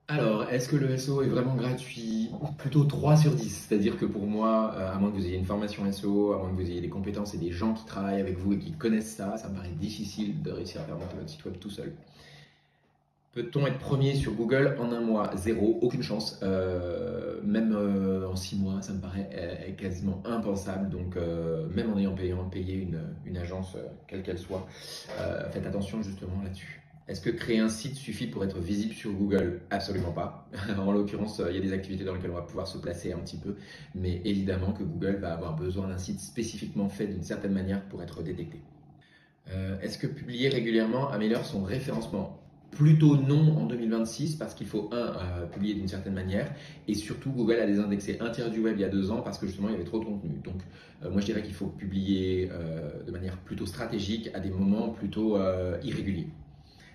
Alors, est-ce que le SEO est vraiment gratuit? Plutôt 3 sur 10. C'est-à-dire que pour moi, à moins que vous ayez une formation SEO, à moins que vous ayez des compétences et des gens qui travaillent avec vous et qui connaissent ça me paraît difficile de réussir à faire monter votre site web tout seul. Peut-on être premier sur Google en un mois? Zéro, aucune chance. Même en 6 mois, ça me paraît quasiment impensable. Donc, même en ayant payé une agence, quelle qu'elle soit, faites attention justement là-dessus. Est-ce que créer un site suffit pour être visible sur Google? Absolument pas. En l'occurrence, il y a des activités dans lesquelles on va pouvoir se placer un petit peu, mais évidemment que Google va avoir besoin d'un site spécifiquement fait d'une certaine manière pour être détecté. Est-ce que publier régulièrement améliore son référencement? Plutôt non en 2026 parce qu'il faut, publier d'une certaine manière et surtout Google a désindexé un tiers du web il y a 2 ans parce que justement il y avait trop de contenu. Donc moi je dirais qu'il faut publier de manière plutôt stratégique à des moments plutôt irréguliers.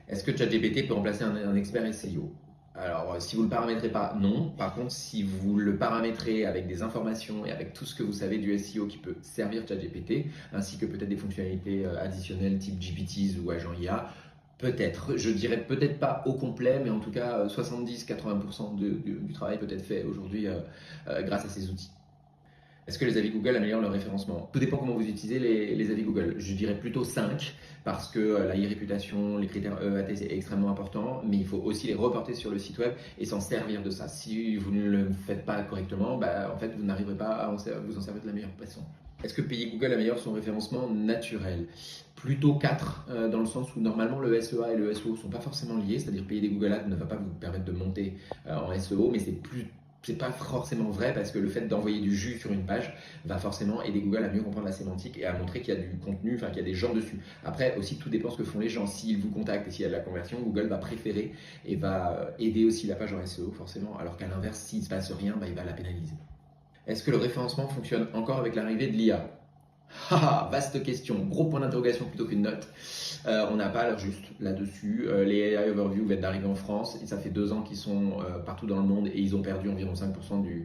Est-ce que ChatGPT peut remplacer un expert SEO? Alors, si vous ne le paramétrez pas, non. Par contre, si vous le paramétrez avec des informations et avec tout ce que vous savez du SEO qui peut servir ChatGPT, ainsi que peut-être des fonctionnalités additionnelles type GPTs ou agent IA, peut-être. Je dirais peut-être pas au complet, mais en tout cas 70-80% du travail peut être fait aujourd'hui grâce à ces outils. Est-ce que les avis Google améliorent le référencement? Tout dépend comment vous utilisez les avis Google. Je dirais plutôt 5 parce que la e-réputation, les critères EAT, c'est extrêmement important, mais il faut aussi les reporter sur le site web et s'en servir de ça. Si vous ne le faites pas correctement, bah, en fait, vous n'arriverez pas à vous en servir de la meilleure façon. Est-ce que payer Google améliore son référencement naturel? Plutôt 4, dans le sens où normalement le SEA et le SEO ne sont pas forcément liés, c'est-à-dire payer des Google Ads ne va pas vous permettre de monter en SEO, mais c'est pas forcément vrai parce que le fait d'envoyer du jus sur une page va forcément aider Google à mieux comprendre la sémantique et à montrer qu'il y a du contenu, enfin qu'il y a des gens dessus. Après aussi tout dépend ce que font les gens. S'ils vous contactent et s'il y a de la conversion, Google va préférer et va aider aussi la page en SEO forcément, alors qu'à l'inverse, s'il ne se passe rien, bah, il va la pénaliser. Est-ce que le référencement fonctionne encore avec l'arrivée de l'IA? Ah, vaste question, gros point d'interrogation plutôt qu'une note. On n'a pas l'air juste là-dessus. Les AI Overview viennent d'arriver en France et ça fait 2 ans qu'ils sont partout dans le monde et ils ont perdu environ 5% du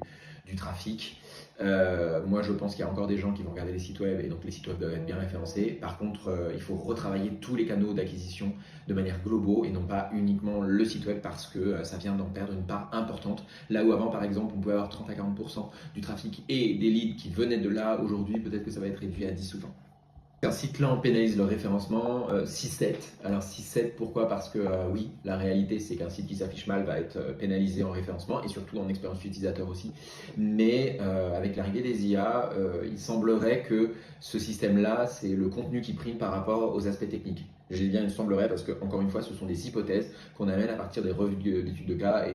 trafic. Moi, je pense qu'il y a encore des gens qui vont regarder les sites web et donc les sites web doivent être bien référencés. Par contre, il faut retravailler tous les canaux d'acquisition de manière globale et non pas uniquement le site web parce que ça vient d'en perdre une part importante. Là où avant, par exemple, on pouvait avoir 30 à 40% du trafic et des leads qui venaient de là, aujourd'hui, peut-être que ça va être réduit à 10 ou 20. Un site là, on pénalise le référencement 6-7. Alors 6-7, pourquoi? Parce que oui, la réalité c'est qu'un site qui s'affiche mal va être pénalisé en référencement et surtout en expérience utilisateur aussi. Mais avec l'arrivée des IA, il semblerait que ce système-là, c'est le contenu qui prime par rapport aux aspects techniques. J'ai bien il semblerait parce que encore une fois, ce sont des hypothèses qu'on amène à partir des revues d'études de cas.